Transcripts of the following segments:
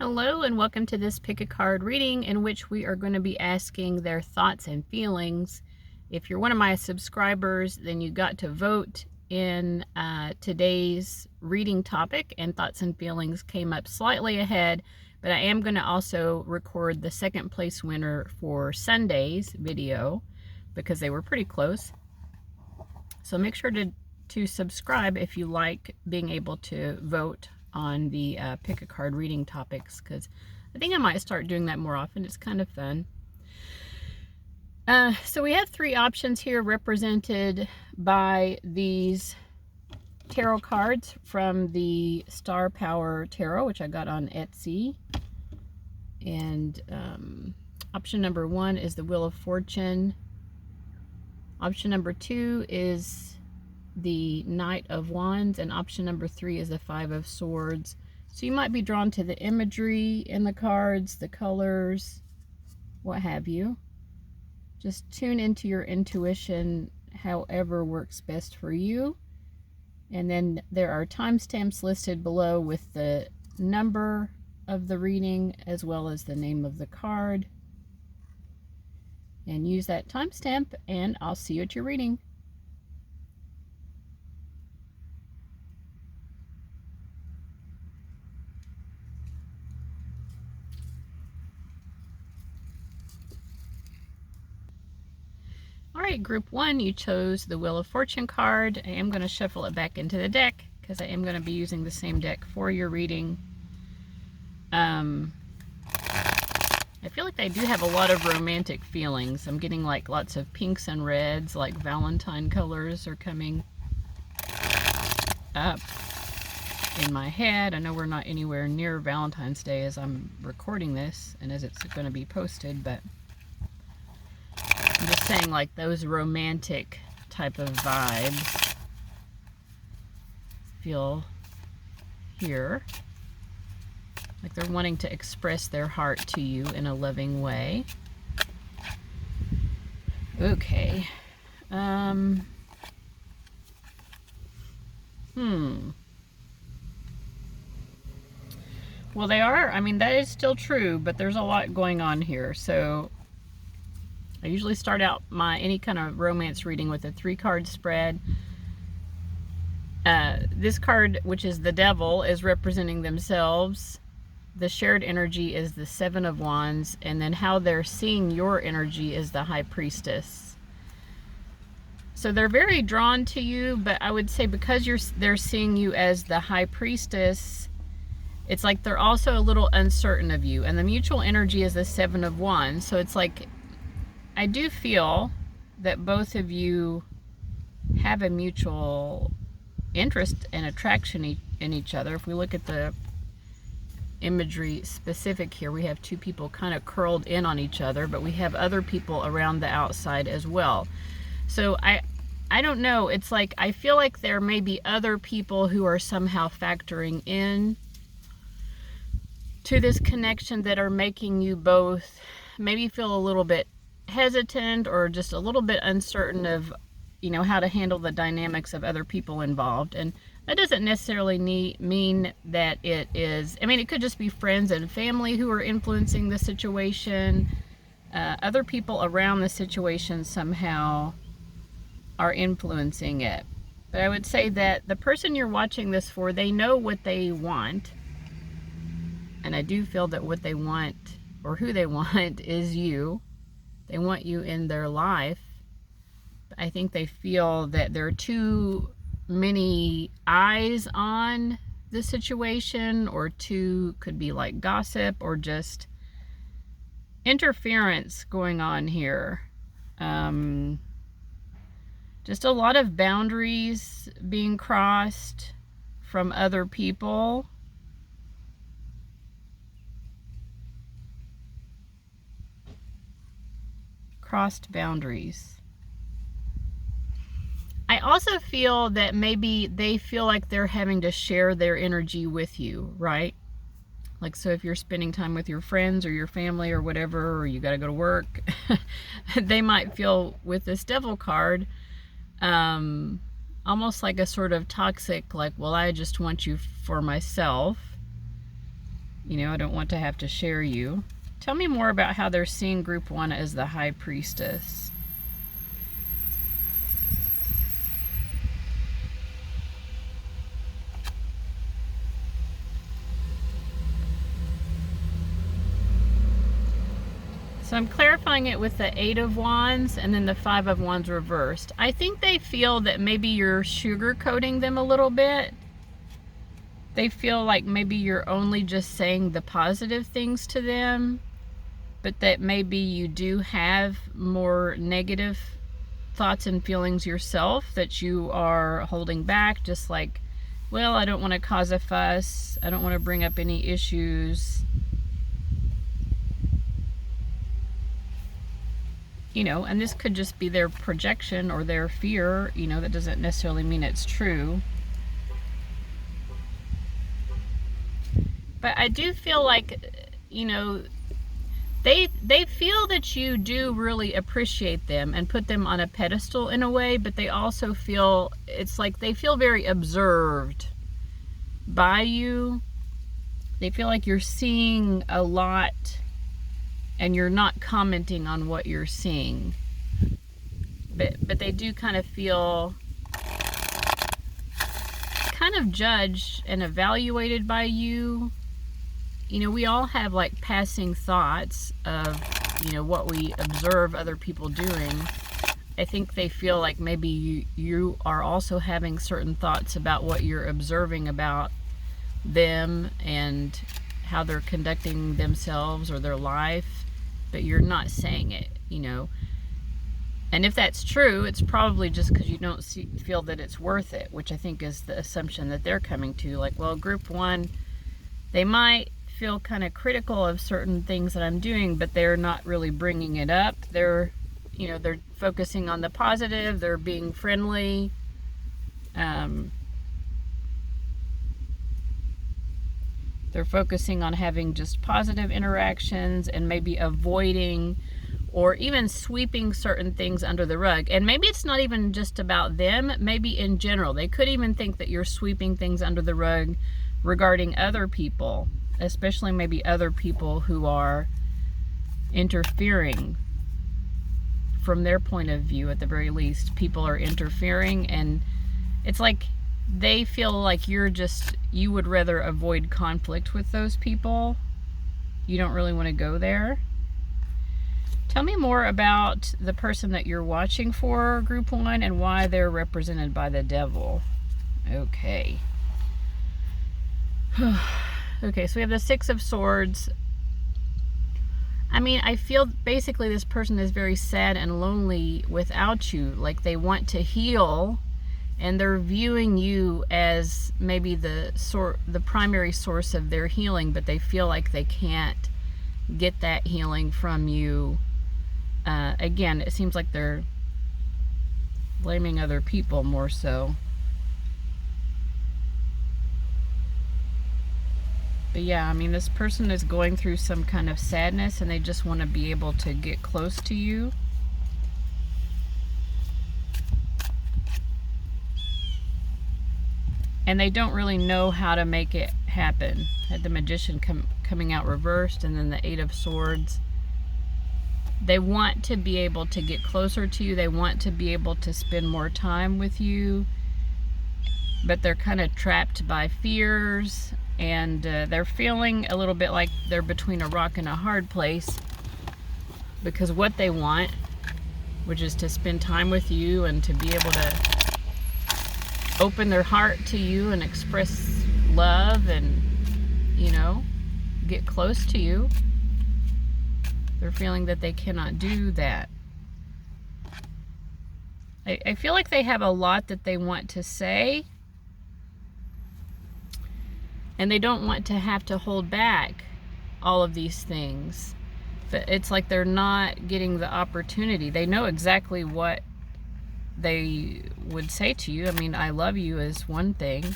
Hello and welcome to this pick a card reading in which we are going to be asking their thoughts and feelings. If you're one of my subscribers, then you got to vote in today's reading topic, and thoughts and feelings came up slightly ahead, but I am going to also record the second place winner for Sunday's video because they were pretty close. So make sure to subscribe if you like being able to vote on the pick a card reading topics, because I think I might start doing that more often. It's kind of fun. So we have three options here represented by these tarot cards from the Star Power Tarot, which I got on Etsy. And option number 1 is the Wheel of Fortune. Option number 2 is the Knight of Wands, and option number 3 is the Five of Swords. So you might be drawn to the imagery in the cards, the colors, what have you. Just tune into your intuition however works best for you. And then there are timestamps listed below with the number of the reading as well as the name of the card. And use that timestamp and I'll see you at your reading. Alright, group 1, you chose the Wheel of Fortune card. I am going to shuffle it back into the deck because I am going to be using the same deck for your reading. I feel like they do have a lot of romantic feelings. I'm getting like lots of pinks and reds, like Valentine colors are coming up in my head. I know we're not anywhere near Valentine's Day as I'm recording this and as it's going to be posted, but I'm just saying, like, those romantic type of vibes feel here. Like they're wanting to express their heart to you in a loving way. Okay. Well, they are, I mean, that is still true, but there's a lot going on here. So I usually start out any kind of romance reading with a 3-card spread. This card, which is the Devil, is representing themselves. The shared energy is the 7 of Wands, and then how they're seeing your energy is the High Priestess. So they're very drawn to you, but I would say because they're seeing you as the High Priestess, it's like they're also a little uncertain of you. And the mutual energy is the 7 of Wands, so it's like I do feel that both of you have a mutual interest and attraction in each other. If we look at the imagery specific here, we have two people kind of curled in on each other, but we have other people around the outside as well. So I don't know. It's like I feel like there may be other people who are somehow factoring in to this connection that are making you both maybe feel a little bit hesitant or just a little bit uncertain of, you know, how to handle the dynamics of other people involved. And that doesn't necessarily mean that it is, I mean, it could just be friends and family who are influencing the situation. Other people around the situation somehow are influencing it. But I would say that the person you're watching this for, they know what they want. And I do feel that what they want, or who they want, is you. They want you in their life. I think they feel that there are too many eyes on the situation, or could be like gossip or just interference going on here. Just a lot of boundaries being crossed from other people. Crossed boundaries. I also feel that maybe they feel like they're having to share their energy with you, right? Like, so if you're spending time with your friends or your family or whatever, or you got to go to work, they might feel with this Devil card, almost like a sort of toxic, like, well, I just want you for myself. You know, I don't want to have to share you. Tell me more about how they're seeing group 1 as the High Priestess. So I'm clarifying it with the 8 of Wands and then the 5 of Wands reversed. I think they feel that maybe you're sugarcoating them a little bit. They feel like maybe you're only just saying the positive things to them, but that maybe you do have more negative thoughts and feelings yourself that you are holding back, just like, well, I don't want to cause a fuss. I don't want to bring up any issues. You know, and this could just be their projection or their fear. You know, that doesn't necessarily mean it's true. But I do feel like, you know, they feel that you do really appreciate them and put them on a pedestal in a way, but they also feel, it's like they feel very observed by you. They feel like you're seeing a lot and you're not commenting on what you're seeing. But they do kind of feel kind of judged and evaluated by you. You know, we all have like passing thoughts of, you know, what we observe other people doing. I think they feel like maybe you are also having certain thoughts about what you're observing about them and how they're conducting themselves or their life, but you're not saying it, you know. And if that's true, it's probably just because you don't feel that it's worth it, which I think is the assumption that they're coming to. Like, well, group 1, they might feel kind of critical of certain things that I'm doing, but they're not really bringing it up. They're, you know, they're focusing on the positive. They're being friendly. They're focusing on having just positive interactions and maybe avoiding or even sweeping certain things under the rug. And maybe it's not even just about them, maybe in general. They could even think that you're sweeping things under the rug regarding other people, especially maybe other people who are interfering. From their point of view, at the very least, people are interfering, and it's like they feel like you would rather avoid conflict with those people. You don't really want to go there. Tell me more about the person that you're watching for, group 1, and why they're represented by the devil. Okay. Okay, so we have the 6 of Swords. I mean, I feel basically this person is very sad and lonely without you. Like, they want to heal, and they're viewing you as maybe the primary source of their healing, but they feel like they can't get that healing from you. Again, it seems like they're blaming other people more so. But yeah, I mean, this person is going through some kind of sadness, and they just want to be able to get close to you. And they don't really know how to make it happen. Had the Magician coming out reversed, and then the 8 of Swords. They want to be able to get closer to you. They want to be able to spend more time with you. But they're kind of trapped by fears. And they're feeling a little bit like they're between a rock and a hard place. Because what they want, which is to spend time with you and to be able to open their heart to you and express love and, you know, get close to you. They're feeling that they cannot do that. I feel like they have a lot that they want to say. And they don't want to have to hold back all of these things. But it's like they're not getting the opportunity. They know exactly what they would say to you. I mean, I love you is one thing.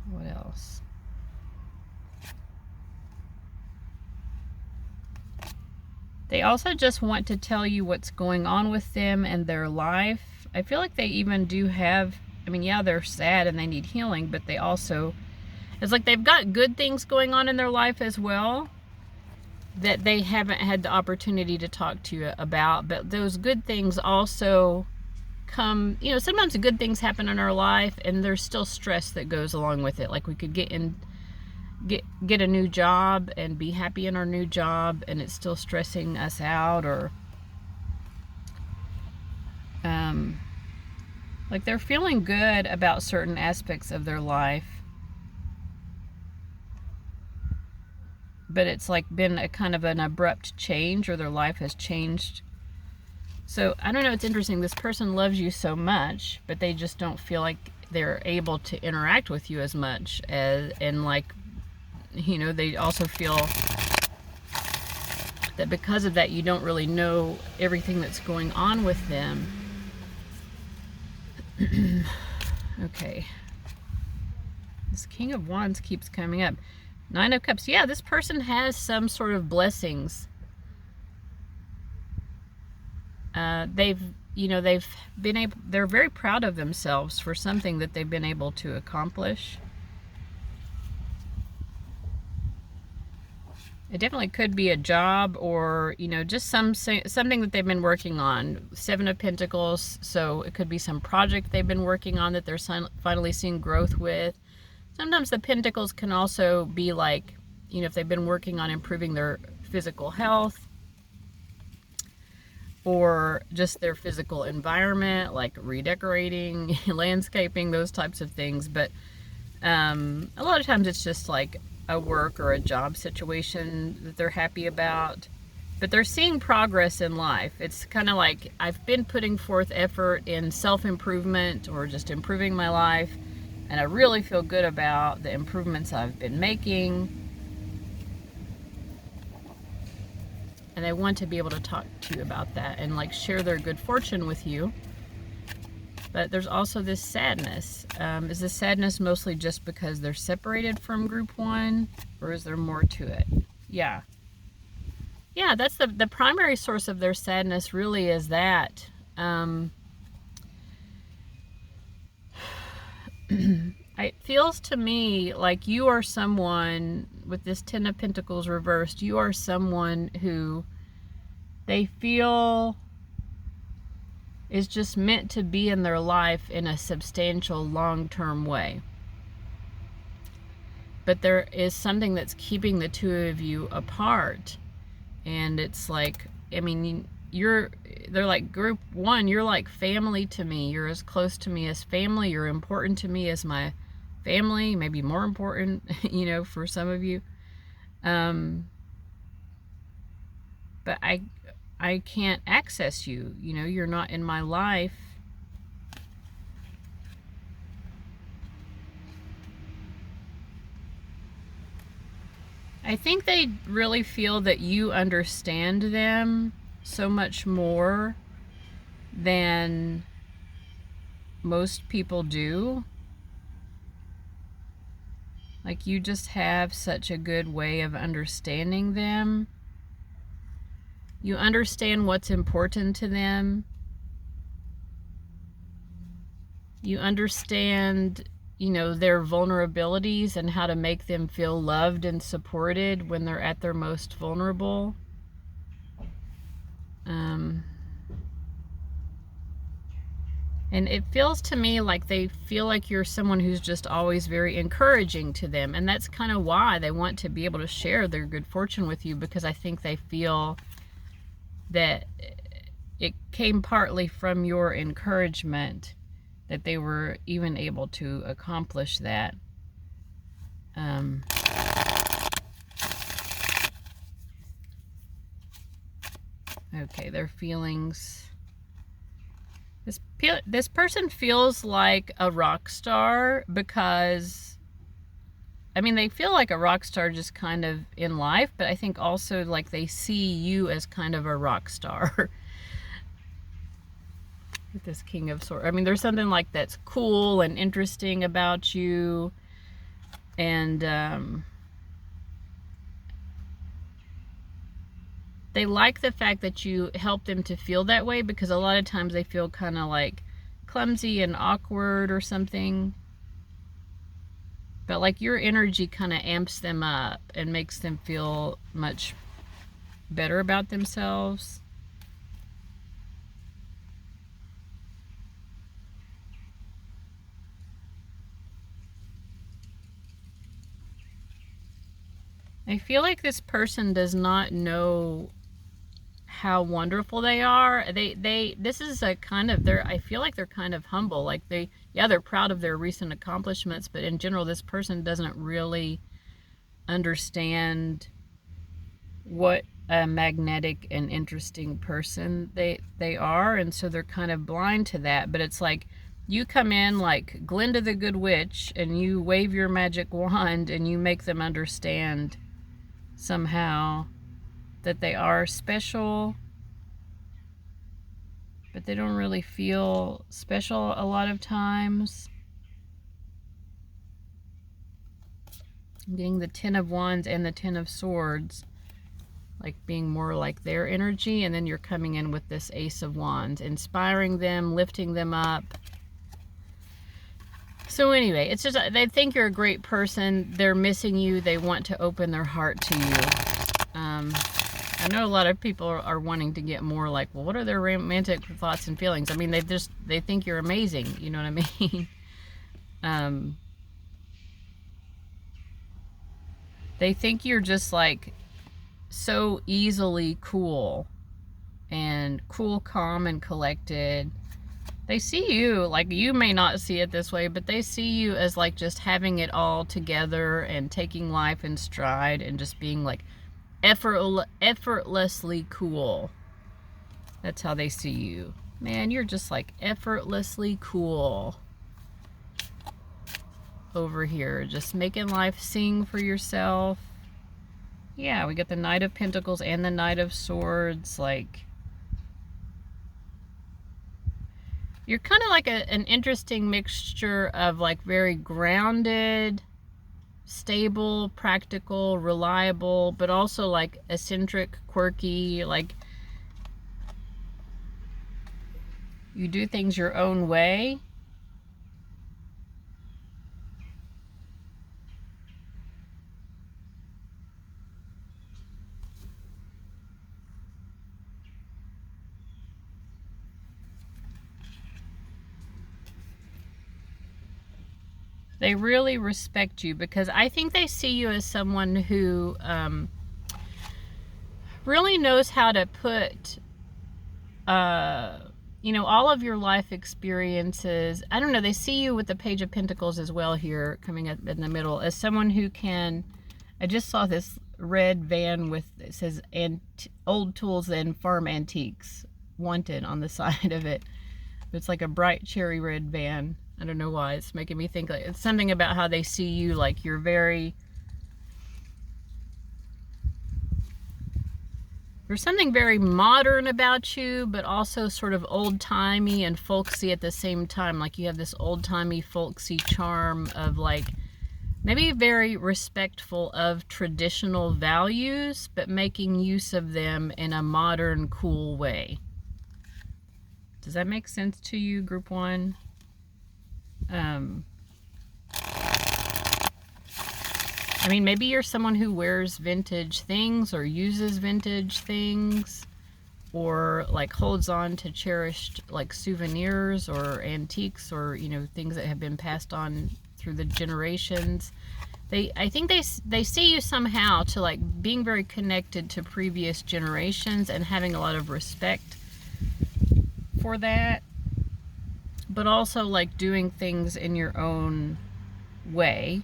What else? They also just want to tell you what's going on with them and their life. I feel like they even do have, I mean, yeah, they're sad and they need healing, but they also It's like they've got good things going on in their life as well that they haven't had the opportunity to talk to you about, but those good things also come, you know, sometimes the good things happen in our life and there's still stress that goes along with it. Like we could get a new job and be happy in our new job and it's still stressing us out, or like they're feeling good about certain aspects of their life, but it's like been a kind of an abrupt change, or their life has changed. So I don't know, it's interesting. This person loves you so much, but they just don't feel like they're able to interact with you as much as, and like, you know, they also feel that because of that you don't really know everything that's going on with them. Okay. This King of Wands keeps coming up. Nine of Cups. Yeah, this person has some sort of blessings. They've been able, they're very proud of themselves for something that they've been able to accomplish. It definitely could be a job, or, you know, just something that they've been working on. Seven of Pentacles, so it could be some project they've been working on that they're finally seeing growth with. Sometimes the Pentacles can also be like, you know, if they've been working on improving their physical health, or just their physical environment, like redecorating, landscaping, those types of things. But a lot of times it's just like a work or a job situation that they're happy about. But they're seeing progress in life. It's kind of like, I've been putting forth effort in self-improvement or just improving my life, and I really feel good about the improvements I've been making. And they want to be able to talk to you about that and like share their good fortune with you. But there's also this sadness. Is this sadness mostly just because they're separated from group one, or is there more to it? Yeah. Yeah, that's the primary source of their sadness, really, is that. It feels to me like you are someone, with this Ten of Pentacles reversed, you are someone who they feel is just meant to be in their life in a substantial, long-term way. But there is something that's keeping the two of you apart. And it's like, I mean, they're like group one, you're like family to me. You're as close to me as family. You're important to me as my family, maybe more important, you know, for some of you. But I can't access you, you know, you're not in my life. I think they really feel that you understand them so much more than most people do. Like, you just have such a good way of understanding them. You understand what's important to them. You understand, you know, their vulnerabilities and how to make them feel loved and supported when they're at their most vulnerable. And it feels to me like they feel like you're someone who's just always very encouraging to them. And that's kind of why they want to be able to share their good fortune with you, because I think they feel that it came partly from your encouragement that they were even able to accomplish that. Okay, their feelings. This person feels like a rock star because, I mean, they feel like a rock star just kind of in life, but I think also like they see you as kind of a rock star. With this King of Swords. I mean, there's something like that's cool and interesting about you. And they like the fact that you help them to feel that way, because a lot of times they feel kind of like clumsy and awkward or something. But like your energy kind of amps them up and makes them feel much better about themselves. I feel like this person does not know how wonderful they are. This is a kind of, I feel like they're kind of humble. Like they're proud of their recent accomplishments, but in general, this person doesn't really understand what a magnetic and interesting person they are, and so they're kind of blind to that. But it's like you come in like Glinda the Good Witch and you wave your magic wand and you make them understand somehow that they are special, but they don't really feel special a lot of times. I'm getting the Ten of Wands and the Ten of Swords, like being more like their energy, and then you're coming in with this Ace of Wands, inspiring them, lifting them up. So anyway, it's just, they think you're a great person. They're missing you. They want to open their heart to you. I know a lot of people are wanting to get more like, well, what are their romantic thoughts and feelings? I mean, they think you're amazing. You know what I mean? They think you're just like so easily cool, calm, and collected. They see you, like, you may not see it this way, but they see you as like just having it all together and taking life in stride and just being like effortlessly cool. That's how they see you. Man, you're just like effortlessly cool over here, just making life sing for yourself. Yeah, we got the Knight of Pentacles and the Knight of Swords. Like, you're kind of like an interesting mixture of like very grounded, stable, practical, reliable, but also like eccentric, quirky. Like, you do things your own way. They really respect you because I think they see you as someone who really knows how to put, you know, all of your life experiences. I don't know, they see you with the Page of Pentacles as well here, coming up in the middle, as someone who can, I just saw this red van with, it says, old tools and farm antiques wanted on the side of it. It's like a bright cherry red van. I don't know why, it's making me think, like, it's something about how they see you, like you're very, there's something very modern about you, but also sort of old-timey and folksy at the same time. Like, you have this old-timey, folksy charm of, like, maybe very respectful of traditional values, but making use of them in a modern, cool way. Does that make sense to you, Group 1? I mean, maybe you're someone who wears vintage things or uses vintage things, or like holds on to cherished like souvenirs or antiques, or, you know, things that have been passed on through the generations. I think they see you somehow to like being very connected to previous generations and having a lot of respect for that, but also like doing things in your own way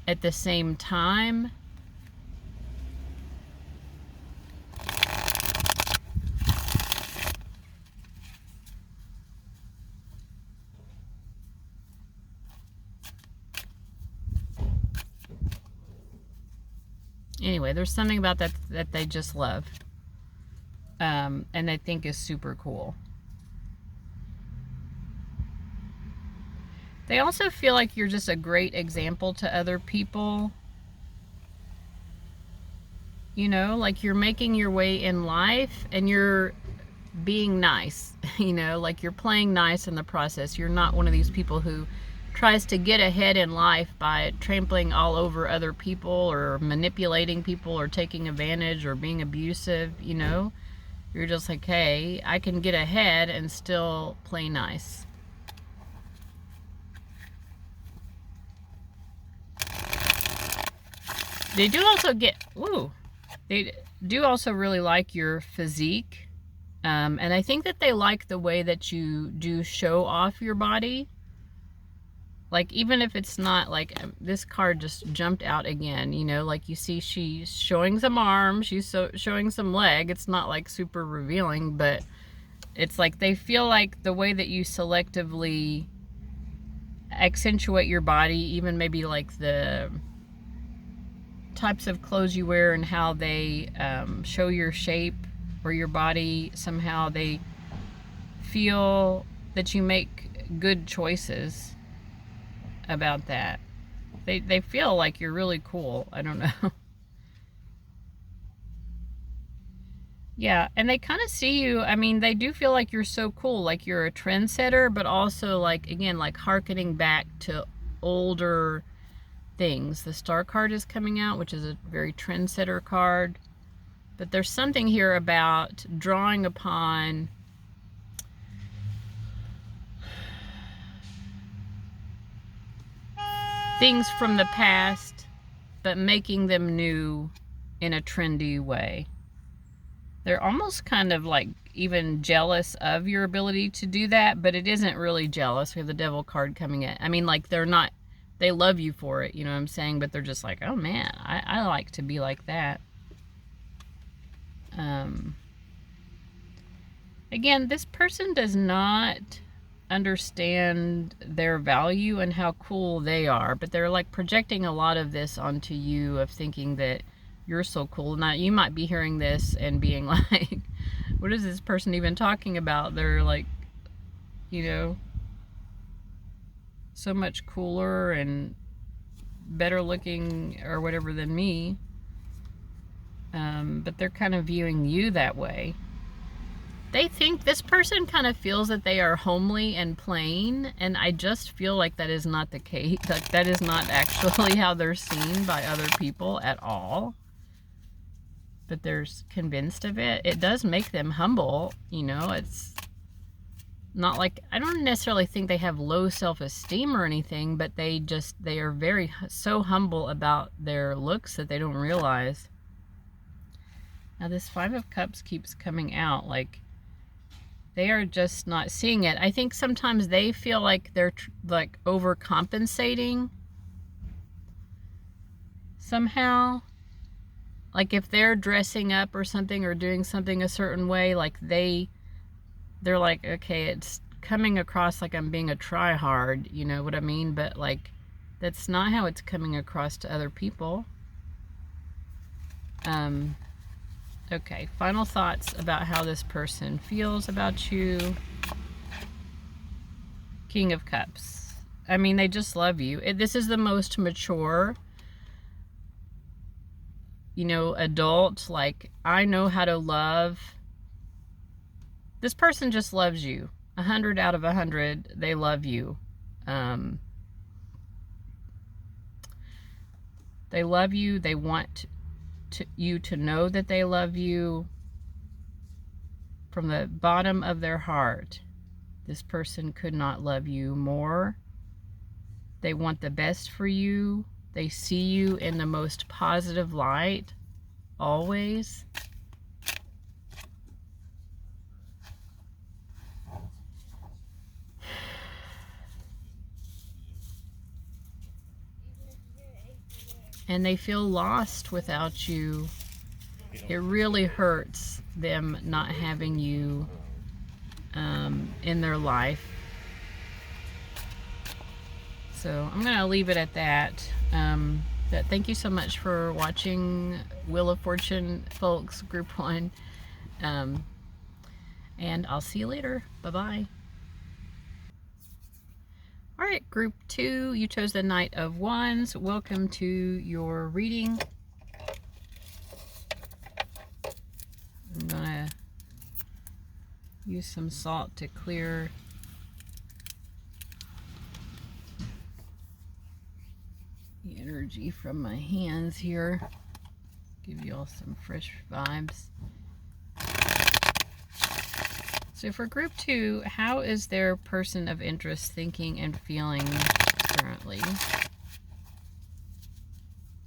at the same time. Anyway, there's something about that they just love, and they think is super cool. They also feel like you're just a great example to other people. You know, like you're making your way in life and you're being nice. You know, like you're playing nice in the process. You're not one of these people who tries to get ahead in life by trampling all over other people or manipulating people or taking advantage or being abusive, you know, you're just like, hey, I can get ahead and still play nice. They do also they do also really like your physique. And I think that they like the way that you do show off your body. Like, even if it's not like, this card just jumped out again, you know, like you see she's showing some arms, she's showing some leg. It's not like super revealing, but it's like they feel like the way that you selectively accentuate your body, even maybe like the types of clothes you wear and how they show your shape or your body, somehow they feel that you make good choices about that. They feel like you're really cool. I don't know. Yeah, and they kind of see you. I mean, they do feel like you're so cool, like you're a trendsetter, but also, like, again, like hearkening back to older things. The Star card is coming out, which is a very trendsetter card. But there's something here about drawing upon things from the past, but making them new in a trendy way. They're almost kind of like even jealous of your ability to do that, but it isn't really jealous. We have the Devil card coming in. I mean, like, they love you for it, you know what I'm saying? But they're just like, oh man, I like to be like that. Again, this person does not understand their value and how cool they are, but they're like projecting a lot of this onto you, of thinking that you're so cool. Now, you might be hearing this and being like, what is this person even talking about? They're like, you know, so much cooler and better looking or whatever than me. But they're kind of viewing you that way. They think, this person kind of feels that they are homely and plain, and I just feel like that is not the case. Like, that is not actually how they're seen by other people at all. But they're convinced of it. It does make them humble, you know. It's not like, I don't necessarily think they have low self-esteem or anything, but they are so humble about their looks that they don't realize. Now, this Five of Cups keeps coming out, like, they are just not seeing it. I think sometimes they feel like they're like overcompensating somehow. Like, if they're dressing up or something or doing something a certain way, like they're like, okay, it's coming across like I'm being a try-hard, you know what I mean? But like, that's not how it's coming across to other people. Okay, final thoughts about how this person feels about you. King of Cups. I mean, they just love you. This is the most mature, you know, adult. Like, I know how to love. This person just loves you. 100 out of 100, they love you. They love you. They want you to know that they love you from the bottom of their heart. This person could not love you more. They want the best for you. They see you in the most positive light, always. And they feel lost without you. It really hurts them not having you in their life. So I'm going to leave it at that. But thank you so much for watching Wheel of Fortune, folks, Group 1. And I'll see you later. Bye-bye. Alright, Group 2, you chose the Knight of Wands. Welcome to your reading. I'm going to use some salt to clear energy from my hands here. Give you all some fresh vibes. So for group 2, how is their person of interest thinking and feeling currently?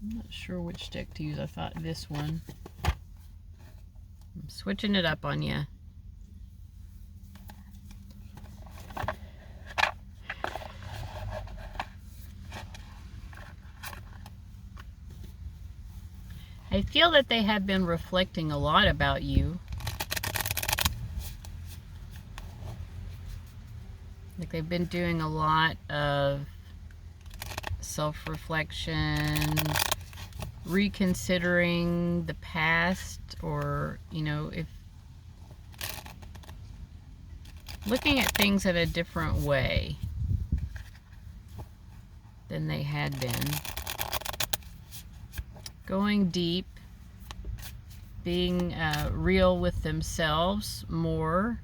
I'm not sure which deck to use. I thought this one. I'm switching it up on you. I feel that they have been reflecting a lot about you. Like they've been doing a lot of self-reflection, reconsidering the past, or, you know, if looking at things in a different way than they had been. Going deep, being real with themselves more.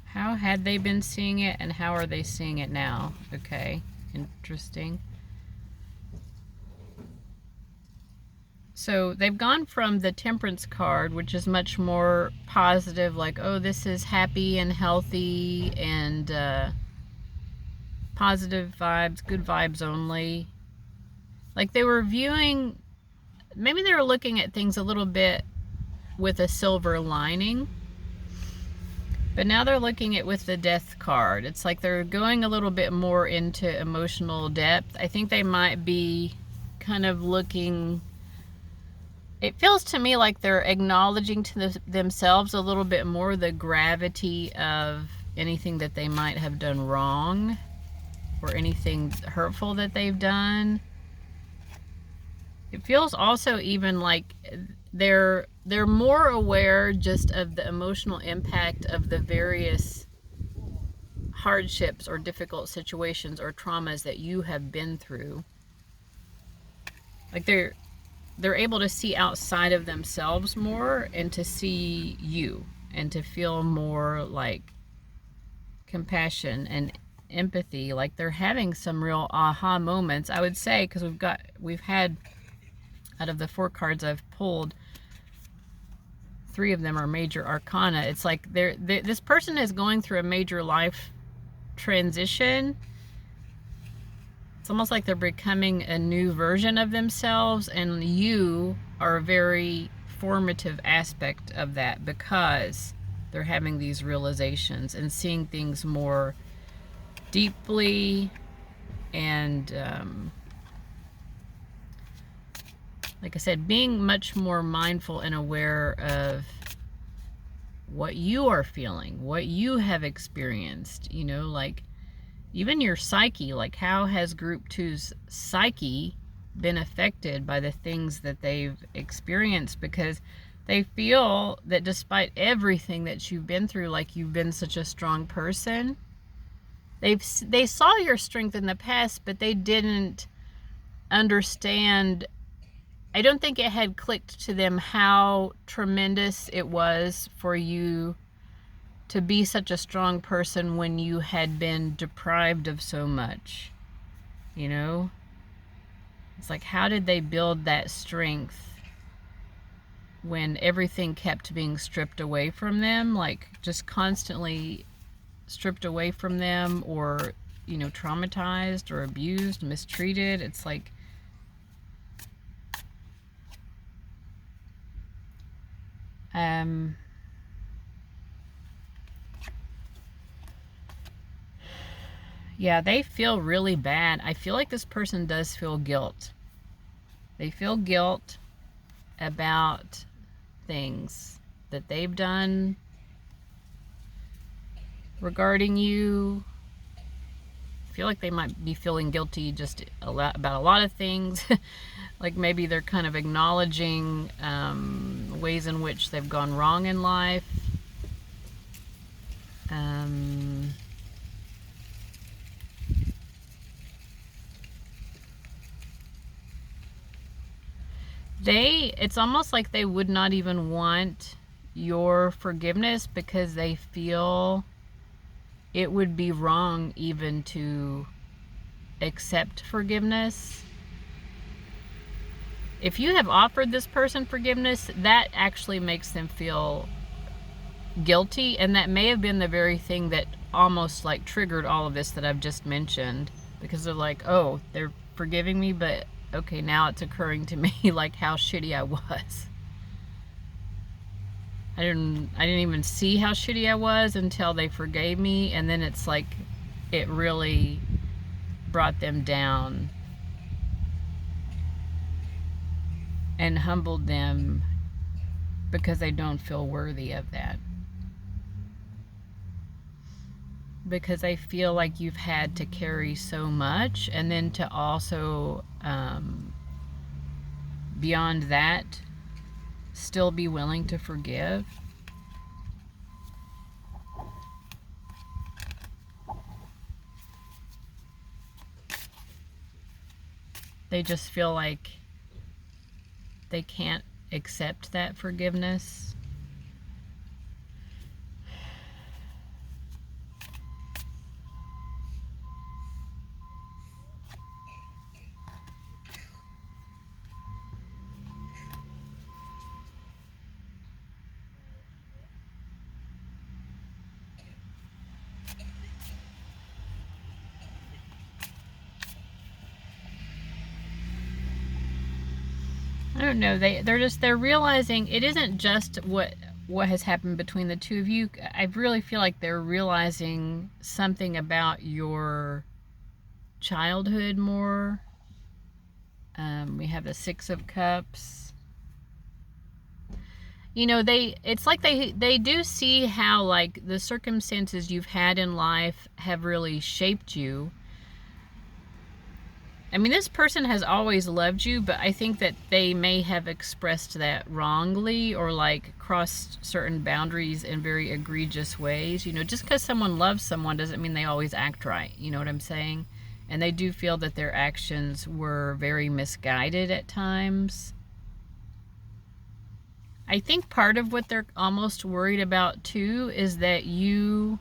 How had they been seeing it, and how are they seeing it now? Okay, interesting. So they've gone from the Temperance card, which is much more positive, like, oh, this is happy and healthy and positive vibes, good vibes only. Like they were viewing, maybe they were looking at things a little bit with a silver lining. But now they're looking at with the Death card. It's like they're going a little bit more into emotional depth. I think they might be kind of looking, it feels to me like they're acknowledging to themselves a little bit more the gravity of anything that they might have done wrong or anything hurtful that they've done. It feels also even like they're more aware just of the emotional impact of the various hardships or difficult situations or traumas that you have been through. Like they're able to see outside of themselves more and to see you and to feel more like compassion and empathy. Like they're having some real aha moments, I would say, because we've had, out of the 4 cards I've pulled, 3 of them are major arcana. It's like this person is going through a major life transition. It's almost like they're becoming a new version of themselves, and you are a very formative aspect of that because they're having these realizations and seeing things more deeply and like I said, being much more mindful and aware of what you are feeling, what you have experienced, you know, like even your psyche, like how has group 2's psyche been affected by the things that they've experienced, because they feel that despite everything that you've been through, like you've been such a strong person. They saw your strength in the past, but they didn't understand. I don't think it had clicked to them how tremendous it was for you to be such a strong person when you had been deprived of so much, you know? It's like, how did they build that strength when everything kept being stripped away from them, like just constantly stripped away from them, or, you know, traumatized or abused, mistreated? It's like, yeah, they feel really bad. I feel like this person does feel guilt. They feel guilt about things that they've done regarding you. I feel like they might be feeling guilty just about a lot of things. Like maybe they're kind of acknowledging ways in which they've gone wrong in life. It's almost like they would not even want your forgiveness because they feel it would be wrong even to accept forgiveness. If you have offered this person forgiveness, that actually makes them feel guilty, and that may have been the very thing that almost like triggered all of this that I've just mentioned, because they're like, oh, they're forgiving me, but okay, now it's occurring to me like how shitty I was. I didn't even see how shitty I was until they forgave me, and then it's like it really brought them down and humbled them because they don't feel worthy of that. Because I feel like you've had to carry so much, and then to also, beyond that, still be willing to forgive. They just feel like they can't accept that forgiveness. I don't know. They're realizing it isn't just what has happened between the two of you. I really feel like they're realizing something about your childhood more. We have the Six of Cups. You know, it's like they do see how like the circumstances you've had in life have really shaped you. I mean, this person has always loved you, but I think that they may have expressed that wrongly, or like crossed certain boundaries in very egregious ways. You know, just because someone loves someone doesn't mean they always act right. You know what I'm saying? And they do feel that their actions were very misguided at times. I think part of what they're almost worried about too is that you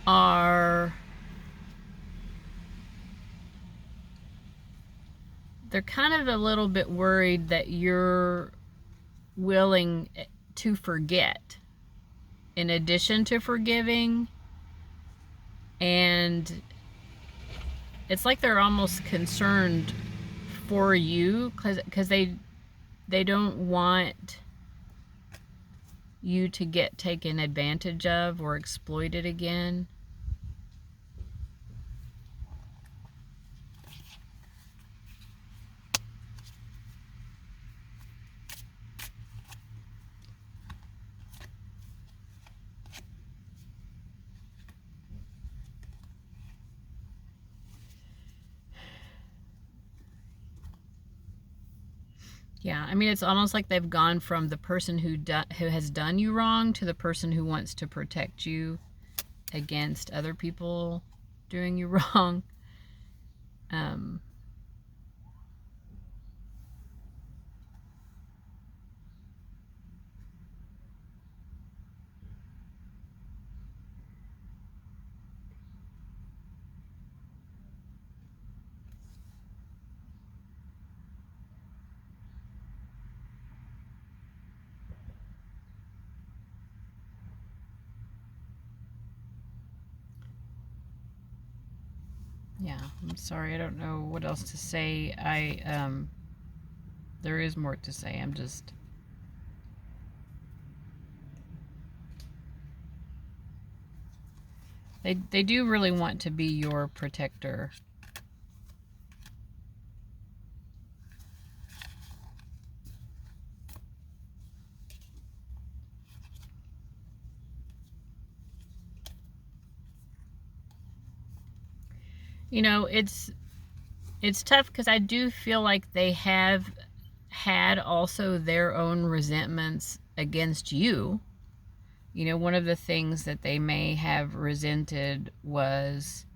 are... They're kind of a little bit worried that you're willing to forget in addition to forgiving. And it's like they're almost concerned for you because they don't want you to get taken advantage of or exploited again. Yeah, I mean, it's almost like they've gone from the person who has done you wrong to the person who wants to protect you against other people doing you wrong. Yeah, I'm sorry, I don't know what else to say. There is more to say. I'm just... They do really want to be your protector. You know, it's tough because I do feel like they have had also their own resentments against you. You know, one of the things that they may have resented was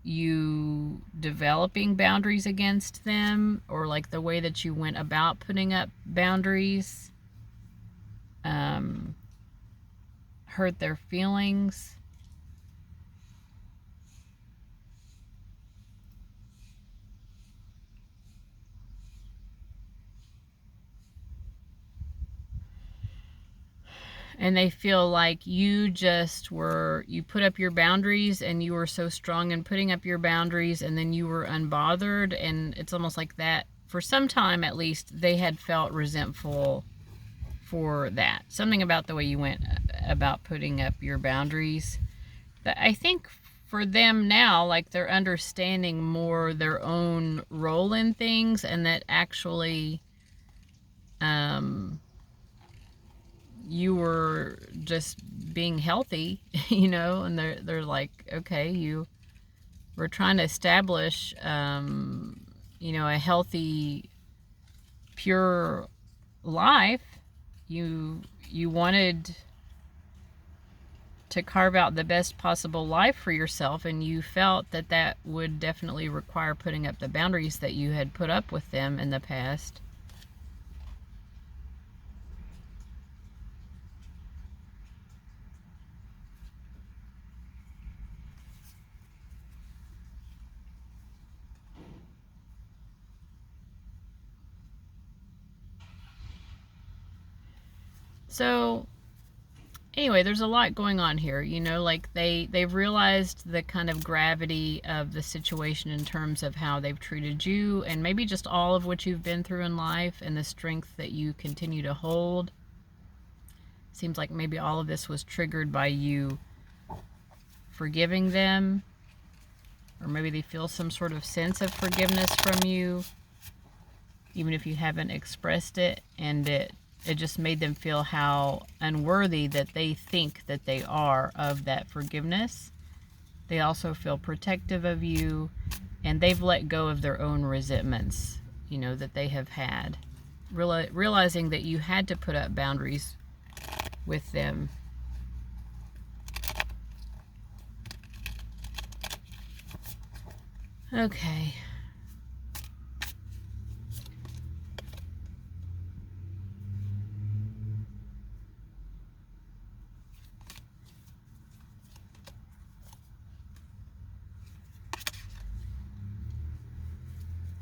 you developing boundaries against them, or like the way that you went about putting up boundaries hurt their feelings. And they feel like you put up your boundaries and you were so strong in putting up your boundaries, and then you were unbothered. And it's almost like that, for some time at least, they had felt resentful for that. Something about the way you went about putting up your boundaries. But I think for them now, like, they're understanding more their own role in things, and that actually you were just being healthy, you know, and they're like, okay, you were trying to establish, you know, a healthy, pure life. You wanted to carve out the best possible life for yourself, and you felt that that would definitely require putting up the boundaries that you had put up with them in the past. So anyway, there's a lot going on here, you know, like they've realized the kind of gravity of the situation in terms of how they've treated you, and maybe just all of what you've been through in life, and the strength that you continue to hold. Seems like maybe all of this was triggered by you forgiving them, or maybe they feel some sort of sense of forgiveness from you, even if you haven't expressed it, and it just made them feel how unworthy that they think that they are of that forgiveness. They also feel protective of you, and they've let go of their own resentments, you know, that they have had. Realizing that you had to put up boundaries with them. Okay.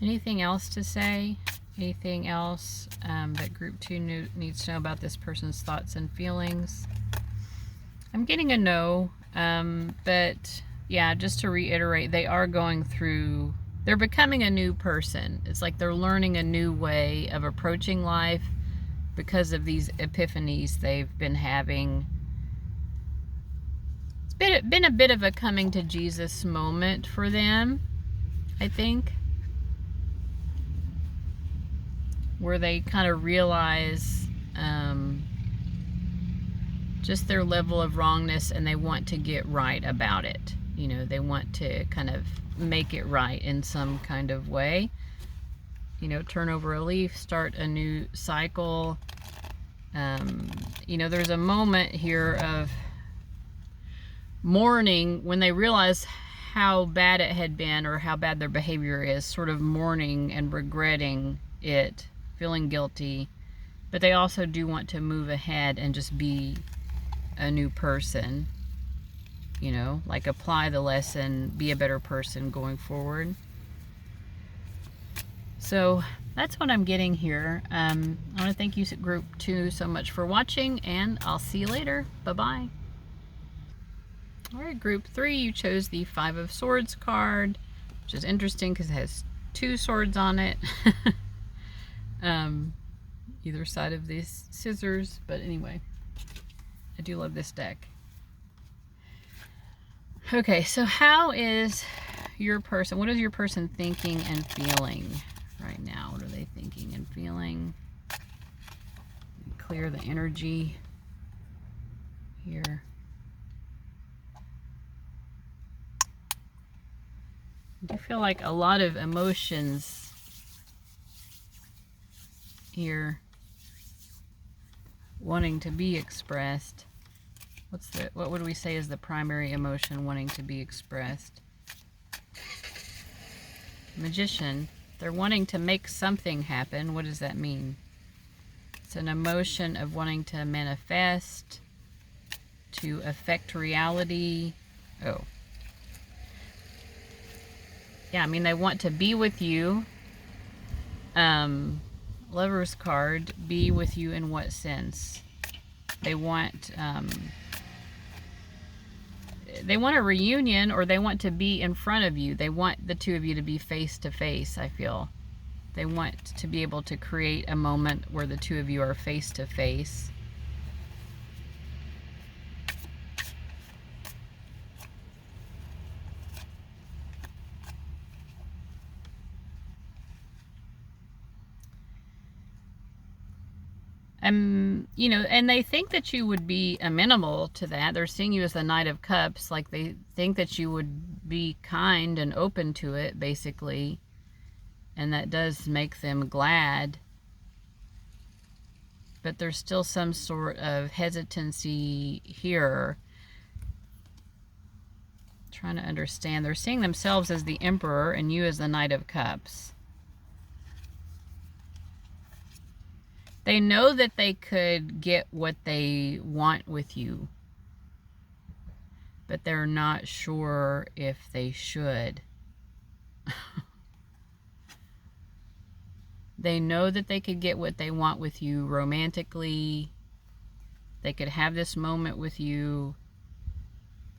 Anything else to say? Anything else that group 2 needs to know about this person's thoughts and feelings? I'm getting a no, but yeah, just to reiterate, they are going through, they're becoming a new person. It's like they're learning a new way of approaching life because of these epiphanies they've been having. It's been a bit of a coming to Jesus moment for them, I think, where they kind of realize just their level of wrongness, and they want to get right about it. You know, they want to kind of make it right in some kind of way. You know, turn over a leaf, start a new cycle. You know, there's a moment here of mourning when they realize how bad it had been, or how bad their behavior is, sort of mourning and regretting it, feeling guilty, but they also do want to move ahead and just be a new person, you know, like apply the lesson, be a better person going forward. So that's what I'm getting here. I want to thank you, group 2, so much for watching, and I'll see you later. Bye-bye. All right, group 3, you chose the 5 of Swords card, which is interesting because it has 2 swords on it. Either side of these scissors, but anyway, I do love this deck. Okay, so how is your person, what is your person thinking and feeling right now? What are they thinking and feeling? Clear the energy here. I do feel like a lot of emotions here wanting to be expressed. What would we say is the primary emotion wanting to be expressed? Magician. They're wanting to make something happen. What does that mean? It's an emotion of wanting to manifest, to affect reality. Oh. Yeah, I mean, they want to be with you. Lover's card, be with you in what sense? They want a reunion, or they want to be in front of you. They want the two of you to be face to face, I feel. They want to be able to create a moment where the two of you are face to face. You know, and they think that you would be amenable to that. They're seeing you as the Knight of Cups. Like, they think that you would be kind and open to it, basically. And that does make them glad. But there's still some sort of hesitancy here. Trying to understand. They're seeing themselves as the Emperor and you as the Knight of Cups. They know that they could get what they want with you, but they're not sure if they should. They know that they could get what they want with you romantically. They could have this moment with you.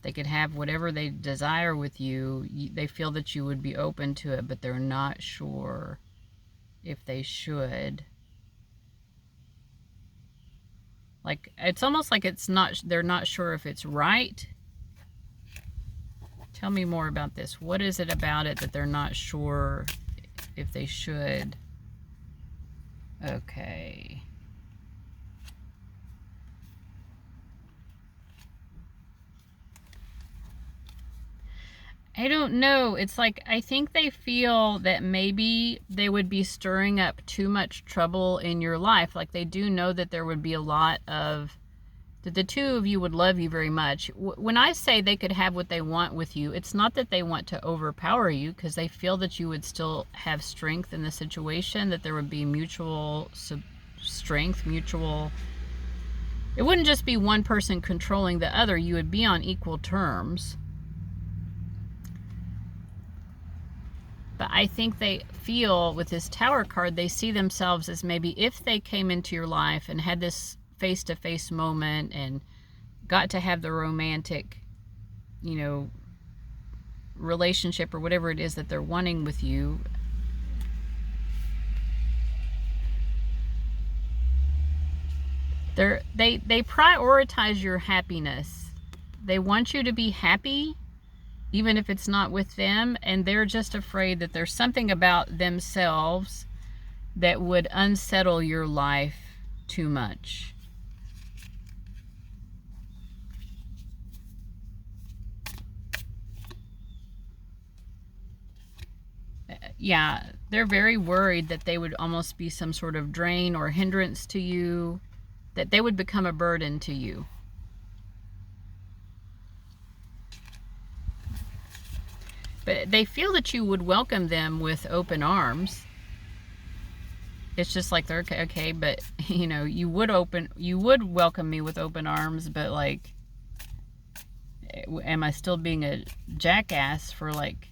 They could have whatever they desire with you. They feel that you would be open to it, but they're not sure if they should. Like, it's almost like they're not sure if it's right. Tell me more about this. What is it about it that they're not sure if they should? Okay. I don't know. It's like, I think they feel that maybe they would be stirring up too much trouble in your life. Like, they do know that there would be a lot of, that the two of you would love you very much. When I say they could have what they want with you, it's not that they want to overpower you, because they feel that you would still have strength in the situation, that there would be mutual strength, mutual. It wouldn't just be one person controlling the other. You would be on equal terms. But I think they feel with this Tower card, they see themselves as maybe if they came into your life and had this face-to-face moment and got to have the romantic, you know, relationship or whatever it is that they're wanting with you. They prioritize your happiness. They want you to be happy, even if it's not with them, and they're just afraid that there's something about themselves that would unsettle your life too much. Yeah, they're very worried that they would almost be some sort of drain or hindrance to you, that they would become a burden to you. But they feel that you would welcome them with open arms. It's just like, they're okay, but you know, you would welcome me with open arms, but like, am I still being a jackass for, like,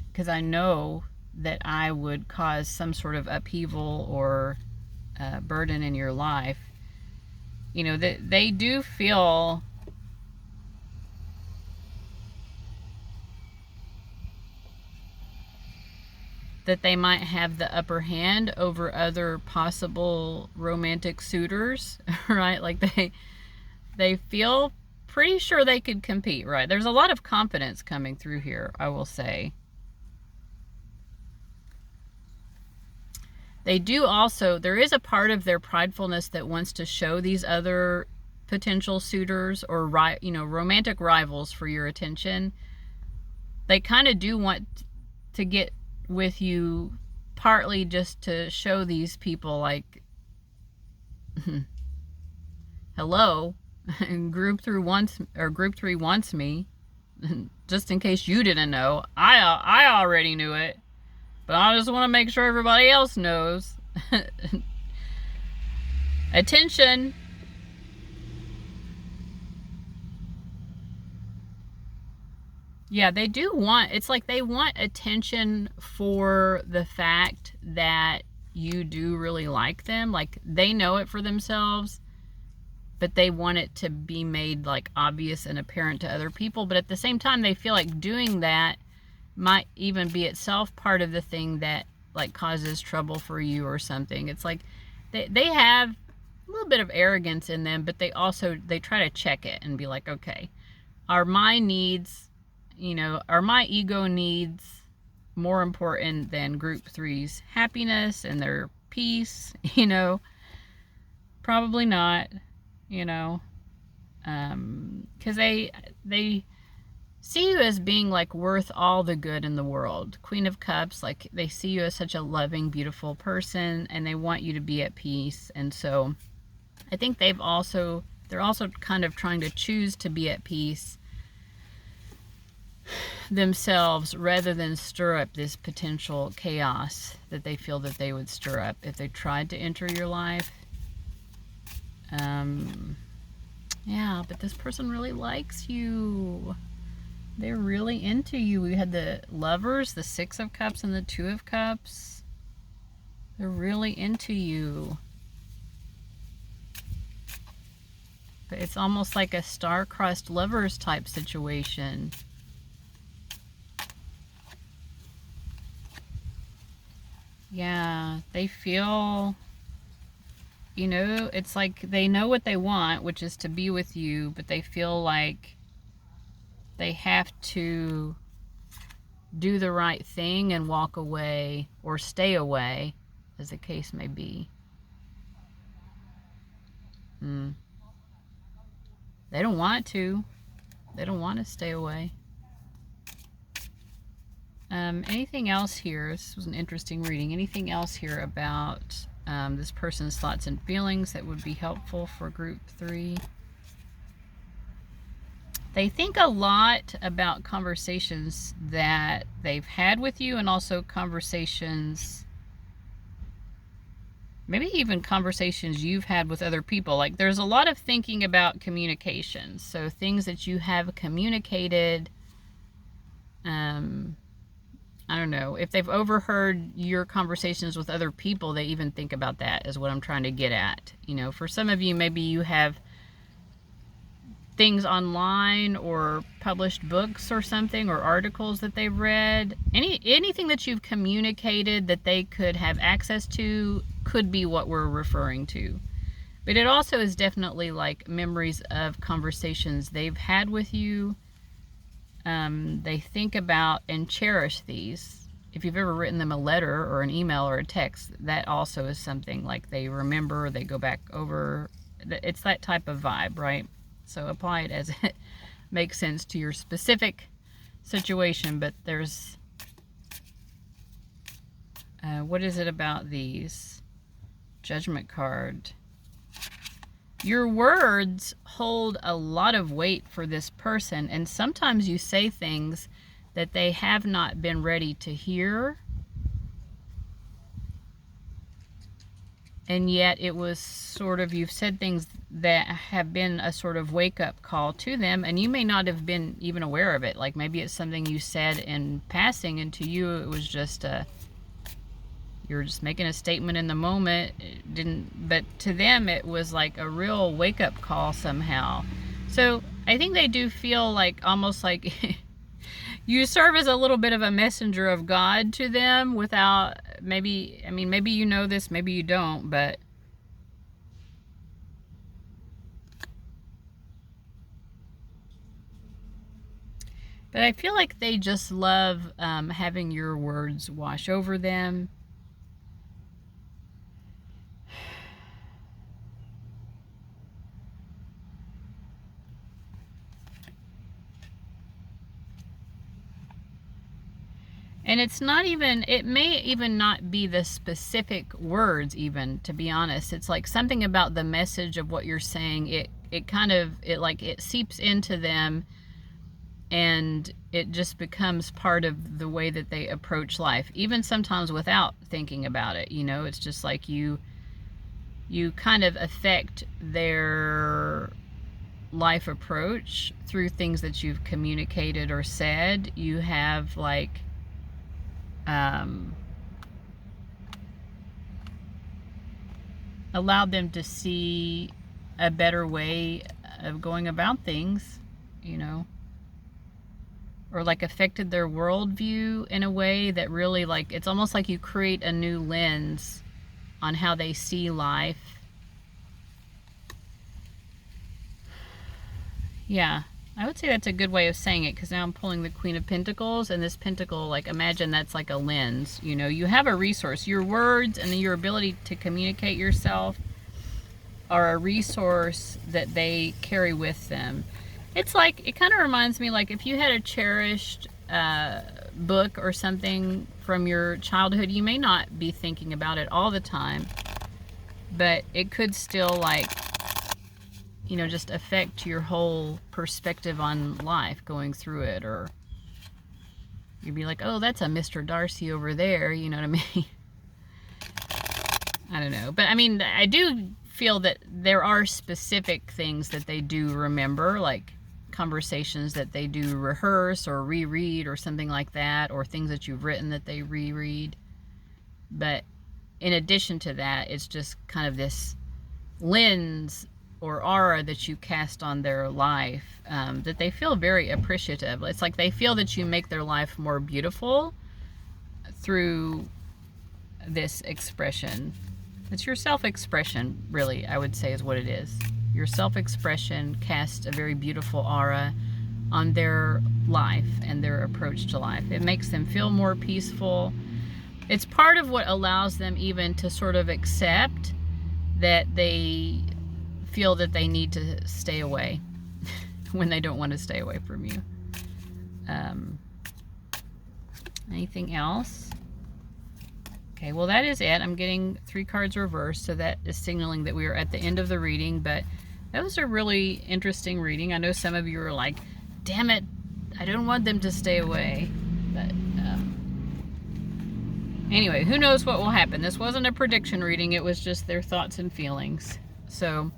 because I know that I would cause some sort of upheaval or burden in your life. You know, that they do feel that they might have the upper hand over other possible romantic suitors, right? Like, they feel pretty sure they could compete, right? There's a lot of confidence coming through here, I will say. They do also, there is a part of their pridefulness that wants to show these other potential suitors or, you know, romantic rivals for your attention. They kind of do want to get with you, partly just to show these people, like, hello, group 3 wants me. Just in case you didn't know, I already knew it, but I just want to make sure everybody else knows. Attention. Yeah, they do want, it's like they want attention for the fact that you do really like them. Like, they know it for themselves. but they want it to be made like obvious and apparent to other people. But at the same time, they feel like doing that might even be itself part of the thing that like causes trouble for you or something. It's like they have a little bit of arrogance in them, but they try to check it and be like, okay, are my needs, are my ego needs more important than group three's happiness and their peace? Probably not, because they see you as being like worth all the good in the world. Queen of Cups, like they see you as such a loving, beautiful person, and they want you to be at peace. And so I think they're also kind of trying to choose to be at peace themselves rather than stir up this potential chaos that they feel that they would stir up if they tried to enter your life. Yeah, but this person really likes you. They're really into you. We had the Lovers, the Six of Cups, and the Two of Cups. They're really into you. But it's almost like a star-crossed lovers type situation. Yeah, they feel, it's like they know what they want, which is to be with you, but they feel like they have to do the right thing and walk away or stay away, as the case may be. They don't want to. They don't want to stay away. Anything else here? This was an interesting reading. Anything else here about this person's thoughts and feelings that would be helpful for group three? They think a lot about conversations that they've had with you, and also conversations, maybe even conversations you've had with other people. Like there's a lot of thinking about communications. So things that you have communicated, I don't know, if they've overheard your conversations with other people, they even think about that, is what I'm trying to get at. For some of you, maybe you have things online or published books or something, or articles that they've read. Anything that you've communicated that they could have access to could be what we're referring to. But it also is definitely like memories of conversations they've had with you. They think about and cherish these. If you've ever written them a letter or an email or a text, that also is something like they remember, they go back over. It's that type of vibe, right? So apply it as it makes sense to your specific situation. But there's, what is it about these? Judgment card. Your words hold a lot of weight for this person, and sometimes you say things that they have not been ready to hear, and yet it was sort of, you've said things that have been a sort of wake-up call to them, and you may not have been even aware of it. Like maybe it's something you said in passing, and to you it was just you're just making a statement in the moment. But to them it was like a real wake-up call somehow. So I think they do feel like, almost like you serve as a little bit of a messenger of God to them, without, maybe you know this, maybe you don't, but I feel like they just love having your words wash over them. And it's not even, it may even not be the specific words even, to be honest. It's like something about the message of what you're saying. It seeps into them, and it just becomes part of the way that they approach life, even sometimes without thinking about it. It's just like you kind of affect their life approach through things that you've communicated or said. You have like allowed them to see a better way of going about things, you know, or like affected their worldview in a way that really, like, it's almost like you create a new lens on how they see life. Yeah, I would say that's a good way of saying it, because now I'm pulling the Queen of Pentacles, and this pentacle, like, imagine that's like a lens. You know, you have a resource. Your words and your ability to communicate yourself are a resource that they carry with them. It's like, it kind of reminds me, like, if you had a cherished book or something from your childhood, you may not be thinking about it all the time, but it could still, like, you know, just affect your whole perspective on life going through it. Or you'd be like, oh, that's a Mr. Darcy over there, you know what I mean? I don't know. But I mean, I do feel that there are specific things that they do remember, like conversations that they do rehearse or reread or something like that, or things that you've written that they reread. But in addition to that, it's just kind of this lens or aura that you cast on their life, that they feel very appreciative. It's like they feel that you make their life more beautiful through this expression. It's your self-expression, really, I would say, is what it is. Your self-expression casts a very beautiful aura on their life and their approach to life. It makes them feel more peaceful. It's part of what allows them even to sort of accept that they feel that they need to stay away when they don't want to stay away from you. Anything else? Okay, well, that is it. I'm getting 3 cards reversed, so that is signaling that we are at the end of the reading, but that was a really interesting reading. I know some of you are like, damn it, I don't want them to stay away. But anyway, who knows what will happen. This wasn't a prediction reading. It was just their thoughts and feelings. So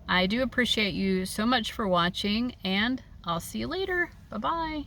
I do appreciate you so much for watching, and I'll see you later. Bye-bye.